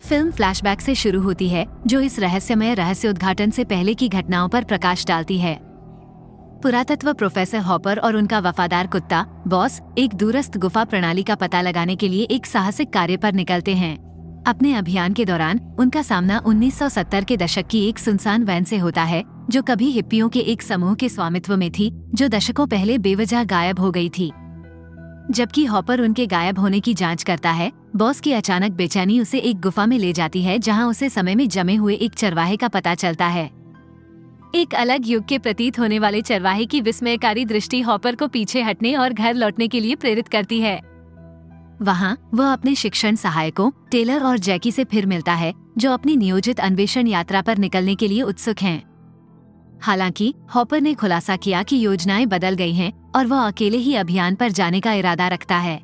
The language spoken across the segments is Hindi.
फिल्म फ्लैशबैक से शुरू होती है जो इस रहस्य उद्घाटन से पहले की घटनाओं पर प्रकाश डालती है। पुरातत्व प्रोफेसर हॉपर और उनका वफादार कुत्ता बॉस एक दूरस्थ गुफा प्रणाली का पता लगाने के लिए एक साहसिक कार्य पर निकलते हैं। अपने अभियान के दौरान उनका सामना 1970 के दशक की एक सुनसान वैन से होता है जो कभी हिप्पियों के एक समूह के स्वामित्व में थी, जो दशकों पहले बेवजह गायब हो गई थी। जबकि हॉपर उनके गायब होने की जांच करता है, बॉस की अचानक बेचैनी उसे एक गुफा में ले जाती है जहां उसे समय में जमे हुए एक चरवाहे का पता चलता है। एक अलग युग के प्रतीत होने वाले चरवाहे की विस्मयकारी दृष्टि हॉपर को पीछे हटने और घर लौटने के लिए प्रेरित करती है। वहां वह अपने शिक्षण सहायकों टेलर और जैकी से फिर मिलता है, जो अपनी नियोजित अन्वेषण यात्रा पर निकलने के लिए उत्सुक हैं। हालांकि हॉपर ने खुलासा किया कि योजनाएं बदल गई हैं और वह अकेले ही अभियान पर जाने का इरादा रखता है।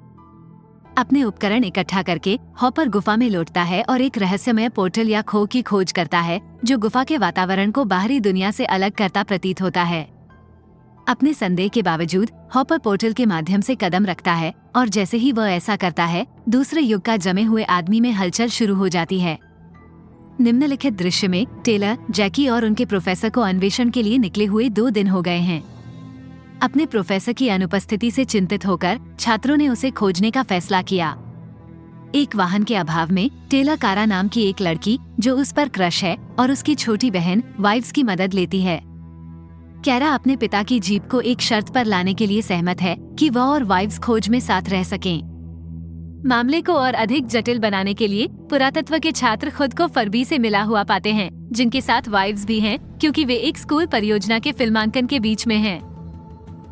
अपने उपकरण इकट्ठा करके हॉपर गुफा में लौटता है और एक रहस्यमय पोर्टल या खो की खोज करता है जो गुफा के वातावरण को बाहरी दुनिया से अलग करता प्रतीत होता है। अपने संदेह के बावजूद हॉपर पोर्टल के माध्यम से कदम रखता है और जैसे ही वह ऐसा करता है, दूसरे युग का जमे हुए आदमी में हलचल शुरू हो जाती है। निम्नलिखित दृश्य में टेलर, जैकी और उनके प्रोफेसर को अन्वेषण के लिए निकले हुए 2 दिन हो गए हैं। अपने प्रोफेसर की अनुपस्थिति से चिंतित होकर छात्रों ने उसे खोजने का फैसला किया। एक वाहन के अभाव में टेलर कारा नाम की एक लड़की जो उस पर क्रश है और उसकी छोटी बहन वाइव्स की मदद लेती है। कैरा अपने पिता की जीप को एक शर्त पर लाने के लिए सहमत है कि वह और वाइव्स खोज में साथ रह सकें। मामले को और अधिक जटिल बनाने के लिए पुरातत्व के छात्र खुद को फरबी से मिला हुआ पाते हैं, जिनके साथ वाइव्स भी हैं, क्योंकि वे एक स्कूल परियोजना के फिल्मांकन के बीच में हैं।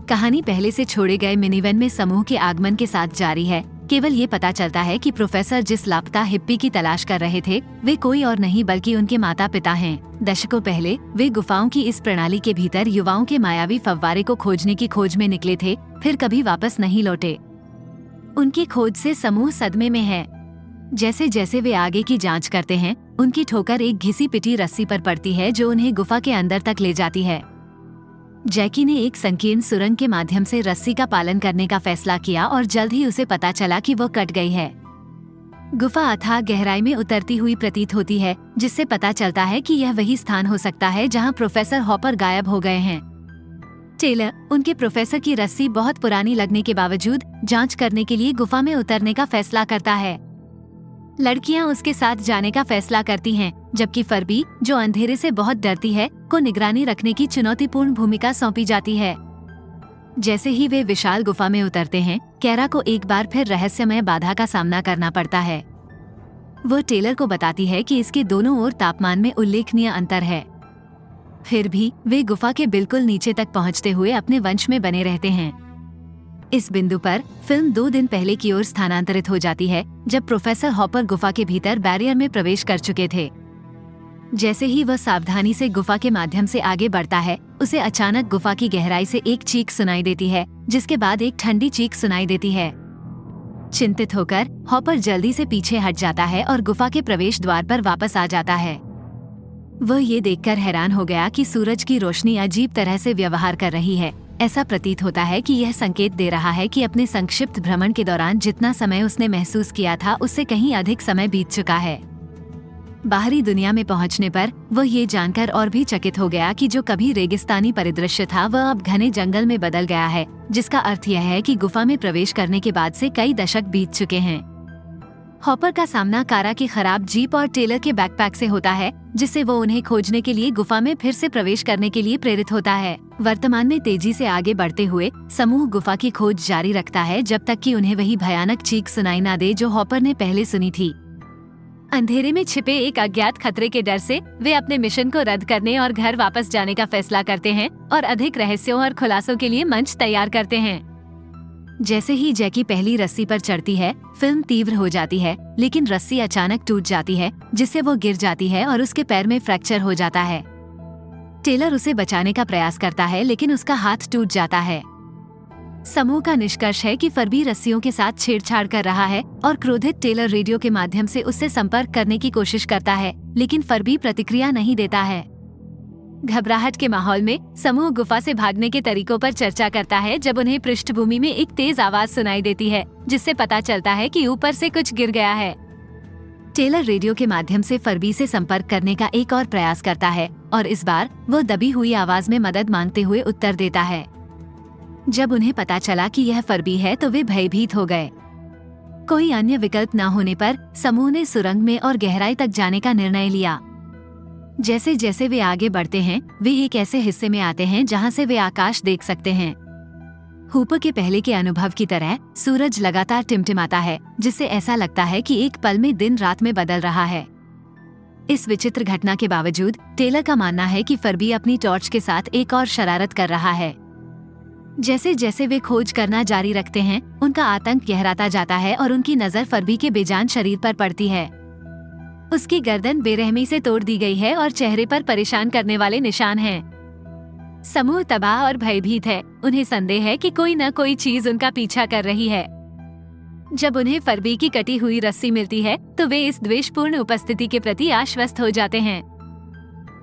कहानी पहले से छोड़े गए मिनीवैन में समूह के आगमन के साथ जारी है। केवल ये पता चलता है कि प्रोफेसर जिस लापता हिप्पी की तलाश कर रहे थे वे कोई और नहीं बल्कि उनके माता पिता हैं। दशकों पहले वे गुफाओं की इस प्रणाली के भीतर युवाओं के मायावी फव्वारे को खोजने की खोज में निकले थे, फिर कभी वापस नहीं लौटे। उनकी खोज से समूह सदमे में है। जैसे जैसे वे आगे की जांच करते हैं, उनकी ठोकर एक घिसी पिटी रस्सी पर पड़ती है जो उन्हें गुफा के अंदर तक ले जाती है। जैकी ने एक संकीर्ण सुरंग के माध्यम से रस्सी का पालन करने का फैसला किया और जल्द ही उसे पता चला कि वो कट गई है। गुफा अथाह गहराई में उतरती हुई प्रतीत होती है, जिससे पता चलता है कि यह वही स्थान हो सकता है जहां प्रोफेसर हॉपर गायब हो गए हैं। टेलर उनके प्रोफेसर की रस्सी बहुत पुरानी लगने के बावजूद जांच करने के लिए गुफा में उतरने का फैसला करता है। लड़कियां उसके साथ जाने का फैसला करती हैं, जबकि फरबी, जो अंधेरे से बहुत डरती है, को निगरानी रखने की चुनौतीपूर्ण भूमिका सौंपी जाती है। जैसे ही वे विशाल गुफा में उतरते हैं, कैरा को एक बार फिर रहस्यमय बाधा का सामना करना पड़ता है। वो टेलर को बताती है कि इसके दोनों ओर तापमान में उल्लेखनीय अंतर है। फिर भी वे गुफा के बिल्कुल नीचे तक पहुंचते हुए अपने वंश में बने रहते हैं। इस बिंदु पर फिल्म 2 दिन पहले की ओर स्थानांतरित हो जाती है, जब प्रोफेसर हॉपर गुफा के भीतर बैरियर में प्रवेश कर चुके थे। जैसे ही वह सावधानी से गुफा के माध्यम से आगे बढ़ता है, उसे अचानक गुफा की गहराई से एक चीख सुनाई देती है, जिसके बाद एक ठंडी चीख सुनाई देती है। चिंतित होकर हॉपर जल्दी से पीछे हट जाता है और गुफा के प्रवेश द्वार पर वापस आ जाता है। वह ये देखकर हैरान हो गया कि सूरज की रोशनी अजीब तरह से व्यवहार कर रही है। ऐसा प्रतीत होता है कि यह संकेत दे रहा है कि अपने संक्षिप्त भ्रमण के दौरान जितना समय उसने महसूस किया था, उससे कहीं अधिक समय बीत चुका है। बाहरी दुनिया में पहुंचने पर वह ये जानकर और भी चकित हो गया कि जो कभी रेगिस्तानी परिदृश्य था वह अब घने जंगल में बदल गया है, जिसका अर्थ यह है कि गुफा में प्रवेश करने के बाद से कई दशक बीत चुके हैं। हॉपर का सामना कारा की खराब जीप और टेलर के बैकपैक से होता है, जिससे वो उन्हें खोजने के लिए गुफा में फिर से प्रवेश करने के लिए प्रेरित होता है। वर्तमान में तेजी से आगे बढ़ते हुए समूह गुफा की खोज जारी रखता है, जब तक कि उन्हें वही भयानक चीख सुनाई ना दे जो हॉपर ने पहले सुनी थी। अंधेरे में छिपे एक अज्ञात खतरे के डर से वे अपने मिशन को रद्द करने और घर वापस जाने का फैसला करते हैं और अधिक रहस्यों और खुलासों के लिए मंच तैयार करते हैं। जैसे ही जैकी पहली रस्सी पर चढ़ती है, फिल्म तीव्र हो जाती है, लेकिन रस्सी अचानक टूट जाती है, जिससे वो गिर जाती है और उसके पैर में फ्रैक्चर हो जाता है। टेलर उसे बचाने का प्रयास करता है, लेकिन उसका हाथ टूट जाता है। समूह का निष्कर्ष है कि फरबी रस्सियों के साथ छेड़छाड़ कर रहा है और क्रोधित टेलर रेडियो के माध्यम से उससे संपर्क करने की कोशिश करता है, लेकिन फरबी प्रतिक्रिया नहीं देता है। घबराहट के माहौल में समूह गुफा से भागने के तरीकों पर चर्चा करता है, जब उन्हें पृष्ठभूमि में एक तेज आवाज सुनाई देती है, जिससे पता चलता है कि ऊपर से कुछ गिर गया है। टेलर रेडियो के माध्यम से फरबी से संपर्क करने का एक और प्रयास करता है और इस बार वो दबी हुई आवाज में मदद मांगते हुए उत्तर देता है। जब उन्हें पता चला कि यह फरबी है तो वे भयभीत हो गए। कोई अन्य विकल्प न होने पर समूह ने सुरंग में और गहराई तक जाने का निर्णय लिया। जैसे जैसे वे आगे बढ़ते हैं वे एक ऐसे हिस्से में आते हैं जहां से वे आकाश देख सकते हैं। हूपर के पहले के अनुभव की तरह सूरज लगातार टिमटिमाता है, जिससे ऐसा लगता है कि एक पल में दिन रात में बदल रहा है। इस विचित्र घटना के बावजूद टेलर का मानना है कि फरबी अपनी टॉर्च के साथ एक और शरारत कर रहा है। जैसे जैसे वे खोज करना जारी रखते हैं उनका आतंक गहराता जाता है और उनकी नजर फरबी के बेजान शरीर पर पड़ती है। उसकी गर्दन बेरहमी से तोड़ दी गई है और चेहरे पर परेशान करने वाले निशान हैं। समूह तबाह और भयभीत है। उन्हें संदेह है कि कोई न कोई चीज उनका पीछा कर रही है। जब उन्हें फरबी की कटी हुई रस्सी मिलती है तो वे इस द्वेषपूर्ण उपस्थिति के प्रति आश्वस्त हो जाते हैं।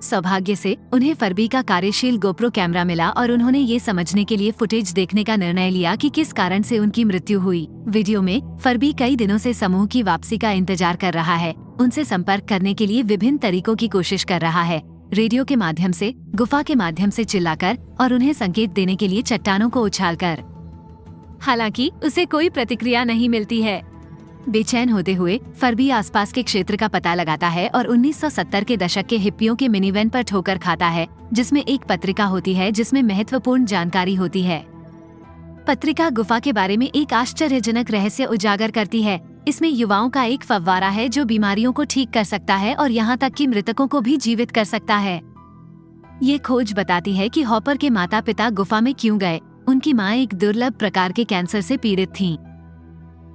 सौभाग्य से उन्हें फरबी का कार्यशील गोप्रो कैमरा मिला और उन्होंने ये समझने के लिए फुटेज देखने का निर्णय लिया कि किस कारण से उनकी मृत्यु हुई। वीडियो में फरबी कई दिनों से समूह की वापसी का इंतजार कर रहा है, उनसे संपर्क करने के लिए विभिन्न तरीकों की कोशिश कर रहा है, रेडियो के माध्यम से, गुफा के माध्यम से चिल्लाकर और उन्हें संकेत देने के लिए चट्टानों को उछालकर। हालांकि उसे कोई प्रतिक्रिया नहीं मिलती है। बेचैन होते हुए फरबी आसपास के क्षेत्र का पता लगाता है और 1970 के दशक के हिप्पियों के मिनीवैन पर ठोकर खाता है, जिसमें एक पत्रिका होती है जिसमें महत्वपूर्ण जानकारी होती है। पत्रिका गुफा के बारे में एक आश्चर्यजनक रहस्य उजागर करती है। इसमें युवाओं का एक फव्वारा है जो बीमारियों को ठीक कर सकता है और यहाँ तक कि मृतकों को भी जीवित कर सकता है। ये खोज बताती है कि हॉपर के माता पिता गुफा में क्यों गए। उनकी माँ एक दुर्लभ प्रकार के कैंसर से पीड़ित थीं।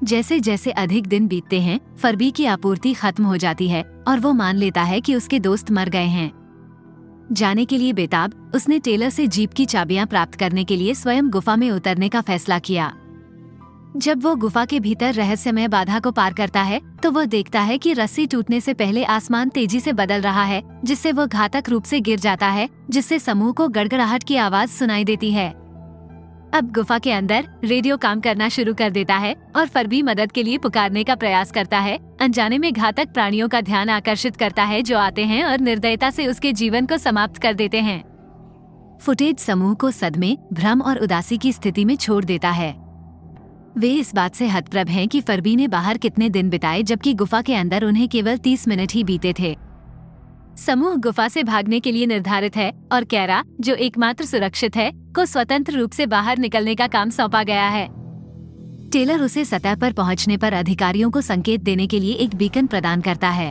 जैसे जैसे अधिक दिन बीतते हैं फरबी की आपूर्ति खत्म हो जाती है और वो मान लेता है कि उसके दोस्त मर गए हैं। जाने के लिए बेताब उसने टेलर से जीप की चाबियां प्राप्त करने के लिए स्वयं गुफा में उतरने का फैसला किया। जब वो गुफा के भीतर रहस्यमय बाधा को पार करता है तो वो देखता है कि रस्सी टूटने से पहले आसमान तेजी से बदल रहा है, जिससे वो घातक रूप से गिर जाता है, जिससे समूह को गड़गड़ाहट की आवाज सुनाई देती है। अब गुफा के अंदर रेडियो काम करना शुरू कर देता है और फरबी मदद के लिए पुकारने का प्रयास करता है। अनजाने में घातक प्राणियों का ध्यान आकर्षित करता है जो आते हैं और निर्दयता से उसके जीवन को समाप्त कर देते हैं। फुटेज समूह को सदमे, भ्रम और उदासी की स्थिति में छोड़ देता है। वे इस बात से हतप्रभ हैं कि फरबी ने बाहर कितने दिन बिताए, जबकि गुफा के अंदर उन्हें केवल 30 मिनट ही बीते थे। समूह गुफा से भागने के लिए निर्धारित है और कैरा, जो एकमात्र सुरक्षित है, को स्वतंत्र रूप से बाहर निकलने का काम सौंपा गया है। टेलर उसे सतह पर पहुंचने पर अधिकारियों को संकेत देने के लिए एक बीकन प्रदान करता है।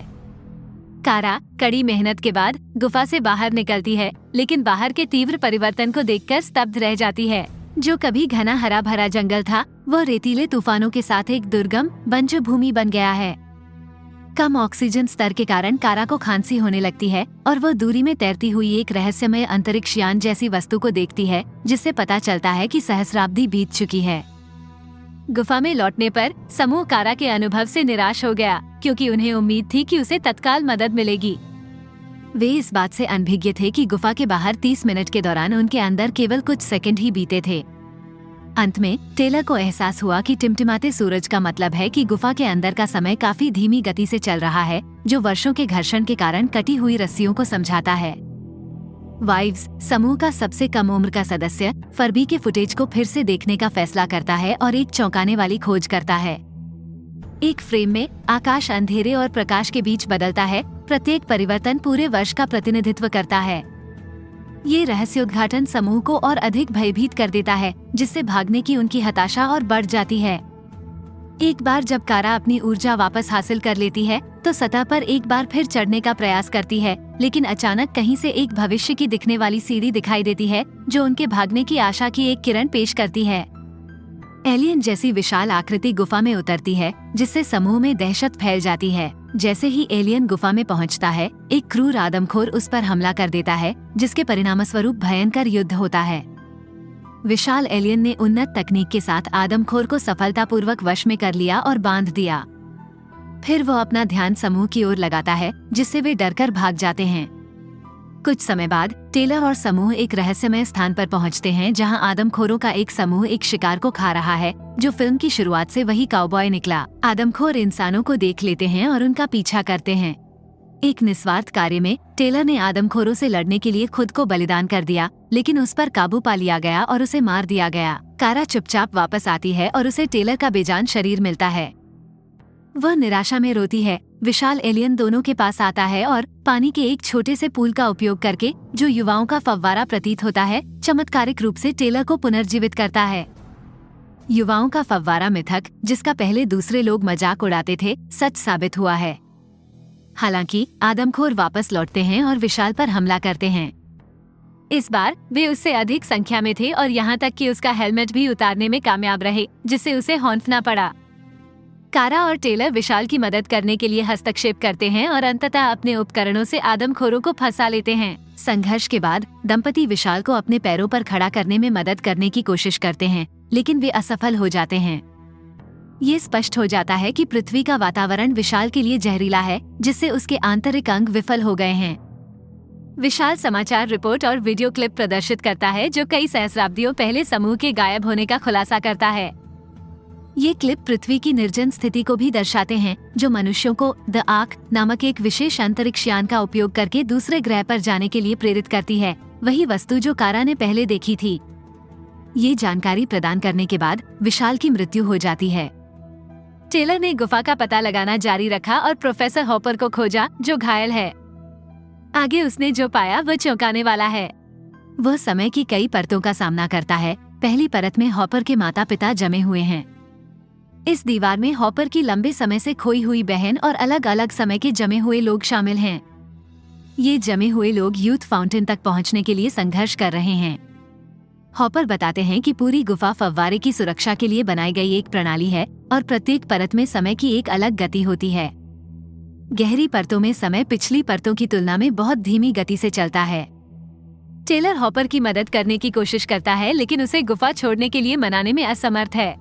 कारा कड़ी मेहनत के बाद गुफा से बाहर निकलती है, लेकिन बाहर के तीव्र परिवर्तन को देखकर स्तब्ध रह जाती है। जो कभी घना हरा भरा जंगल था वो रेतीले तूफानों के साथ एक दुर्गम बंजर भूमि बन गया है। कम ऑक्सीजन स्तर के कारण कारा को खांसी होने लगती है और वो दूरी में तैरती हुई एक रहस्यमय अंतरिक्ष यान जैसी वस्तु को देखती है, जिससे पता चलता है कि सहस्राब्दी बीत चुकी है। गुफा में लौटने पर समूह कारा के अनुभव से निराश हो गया, क्योंकि उन्हें उम्मीद थी कि उसे तत्काल मदद मिलेगी। वे इस बात से अनभिज्ञ थे कि गुफा के बाहर 30 मिनट के दौरान उनके अंदर केवल कुछ सेकंड ही बीते थे। अंत में टेलर को एहसास हुआ कि टिमटिमाते सूरज का मतलब है कि गुफा के अंदर का समय काफी धीमी गति से चल रहा है, जो वर्षों के घर्षण के कारण कटी हुई रस्सियों को समझाता है। वाइव्स, समूह का सबसे कम उम्र का सदस्य, फरबी के फुटेज को फिर से देखने का फैसला करता है और एक चौंकाने वाली खोज करता है। एक फ्रेम में आकाश अंधेरे और प्रकाश के बीच बदलता है। प्रत्येक परिवर्तन पूरे वर्ष का प्रतिनिधित्व करता है। ये रहस्योद्घाटन समूह को और अधिक भयभीत कर देता है, जिससे भागने की उनकी हताशा और बढ़ जाती है। एक बार जब कारा अपनी ऊर्जा वापस हासिल कर लेती है तो सतह पर एक बार फिर चढ़ने का प्रयास करती है, लेकिन अचानक कहीं से एक भविष्य की दिखने वाली सीढ़ी दिखाई देती है जो उनके भागने की आशा की एक किरण पेश करती है। एलियन जैसी विशाल आकृति गुफा में उतरती है, जिससे समूह में दहशत फैल जाती है। जैसे ही एलियन गुफा में पहुंचता है, एक क्रूर आदमखोर उस पर हमला कर देता है, जिसके परिणामस्वरूप भयंकर युद्ध होता है। विशाल एलियन ने उन्नत तकनीक के साथ आदमखोर को सफलतापूर्वक वश में कर लिया और बांध दिया। फिर वो अपना ध्यान समूह की ओर लगाता है, जिससे वे डरकर भाग जाते हैं। कुछ समय बाद टेलर और समूह एक रहस्यमय स्थान पर पहुंचते हैं जहां आदमखोरों का एक समूह एक शिकार को खा रहा है जो फिल्म की शुरुआत से वही काउबॉय निकला। आदमखोर इंसानों को देख लेते हैं और उनका पीछा करते हैं। एक निस्वार्थ कार्य में टेलर ने आदमखोरों से लड़ने के लिए खुद को बलिदान कर दिया, लेकिन उस पर काबू पा लिया गया और उसे मार दिया गया। कारा चुपचाप वापस आती है और उसे टेलर का बेजान शरीर मिलता है। वह निराशा में रोती है। विशाल एलियन दोनों के पास आता है और पानी के एक छोटे से पूल का उपयोग करके, जो युवाओं का फव्वारा प्रतीत होता है, चमत्कारिक रूप से टेलर को पुनर्जीवित करता है। युवाओं का फव्वारा मिथक, जिसका पहले दूसरे लोग मजाक उड़ाते थे, सच साबित हुआ है। हालांकि आदमखोर वापस लौटते हैं और विशाल पर हमला करते हैं। इस बार वे उससे अधिक संख्या में थे और यहाँ तक कि उसका हेलमेट भी उतारने में कामयाब रहे, जिससे उसे हौंफना पड़ा। कारा और टेलर विशाल की मदद करने के लिए हस्तक्षेप करते हैं और अंततः अपने उपकरणों से आदमखोरों को फंसा लेते हैं। संघर्ष के बाद दंपति विशाल को अपने पैरों पर खड़ा करने में मदद करने की कोशिश करते हैं, लेकिन वे असफल हो जाते हैं। ये स्पष्ट हो जाता है कि पृथ्वी का वातावरण विशाल के लिए जहरीला है, जिससे उसके आंतरिक अंग विफल हो गए हैं। विशाल समाचार रिपोर्ट और वीडियो क्लिप प्रदर्शित करता है जो कई सहस्राब्दियों पहले समूह के गायब होने का खुलासा करता है। ये क्लिप पृथ्वी की निर्जन स्थिति को भी दर्शाते हैं, जो मनुष्यों को द आर्क नामक एक विशेष अंतरिक्ष यान का उपयोग करके दूसरे ग्रह पर जाने के लिए प्रेरित करती है, वही वस्तु जो कारा ने पहले देखी थी। ये जानकारी प्रदान करने के बाद विशाल की मृत्यु हो जाती है। टेलर ने गुफा का पता लगाना जारी रखा और प्रोफेसर हॉपर को खोजा, जो घायल है। आगे उसने जो पाया वह चौंकाने वाला है। वह समय की कई परतों का सामना करता है। पहली परत में हॉपर के माता पिता जमे हुए हैं। इस दीवार में हॉपर की लंबे समय से खोई हुई बहन और अलग अलग समय के जमे हुए लोग शामिल हैं। ये जमे हुए लोग यूथ फाउंटेन तक पहुंचने के लिए संघर्ष कर रहे हैं। हॉपर बताते हैं कि पूरी गुफा फव्वारे की सुरक्षा के लिए बनाई गई एक प्रणाली है और प्रत्येक परत में समय की एक अलग गति होती है। गहरी परतों में समय पिछली परतों की तुलना में बहुत धीमी गति से चलता है। टेलर हॉपर की मदद करने की कोशिश करता है, लेकिन उसे गुफा छोड़ने के लिए मनाने में असमर्थ है।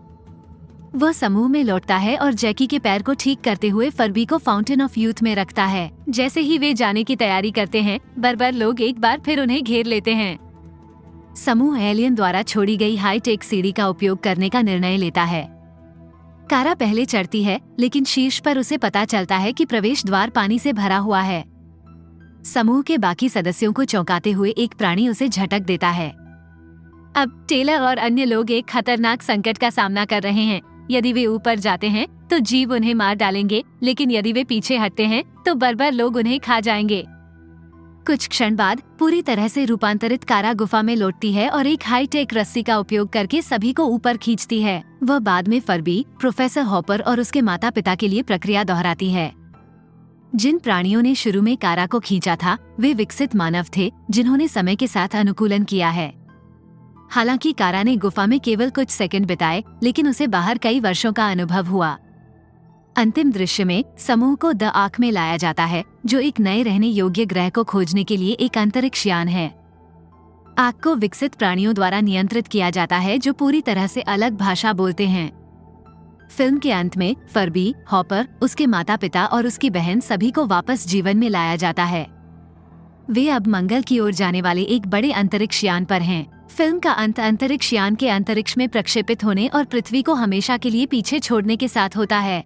वह समूह में लौटता है और जैकी के पैर को ठीक करते हुए फर्बी को फाउंटेन ऑफ यूथ में रखता है। जैसे ही वे जाने की तैयारी करते हैं, बर्बर लोग एक बार फिर उन्हें घेर लेते हैं। समूह एलियन द्वारा छोड़ी गई हाईटेक सीढ़ी का उपयोग करने का निर्णय लेता है। कारा पहले चढ़ती है, लेकिन शीर्ष पर उसे पता चलता है कि प्रवेश द्वार पानी से भरा हुआ है। समूह के बाकी सदस्यों को चौंकाते हुए एक प्राणी उसे झटक देता है। अब टेलर और अन्य लोग एक खतरनाक संकट का सामना कर रहे हैं। यदि वे ऊपर जाते हैं तो जीव उन्हें मार डालेंगे, लेकिन यदि वे पीछे हटते हैं तो बर्बर लोग उन्हें खा जाएंगे। कुछ क्षण बाद पूरी तरह से रूपांतरित कारा गुफा में लौटती है और एक हाईटेक रस्सी का उपयोग करके सभी को ऊपर खींचती है। वह बाद में फर्बी, प्रोफेसर हॉपर और उसके माता पिता के लिए प्रक्रिया दोहराती है। जिन प्राणियों ने शुरू में कारा को खींचा था, वे विकसित मानव थे जिन्होंने समय के साथ अनुकूलन किया है। हालांकि कारा ने गुफा में केवल कुछ सेकंड बिताए, लेकिन उसे बाहर कई वर्षों का अनुभव हुआ। अंतिम दृश्य में समूह को द आर्क में लाया जाता है, जो एक नए रहने योग्य ग्रह को खोजने के लिए एक अंतरिक्ष यान है। आर्क को विकसित प्राणियों द्वारा नियंत्रित किया जाता है, जो पूरी तरह से अलग भाषा बोलते हैं। फिल्म के अंत में फर्बी, हॉपर, उसके माता पिता और उसकी बहन सभी को वापस जीवन में लाया जाता है। वे अब मंगल की ओर जाने वाले एक बड़े अंतरिक्ष यान पर हैं। फिल्म का अंत अंतरिक्ष यान के अंतरिक्ष में प्रक्षेपित होने और पृथ्वी को हमेशा के लिए पीछे छोड़ने के साथ होता है।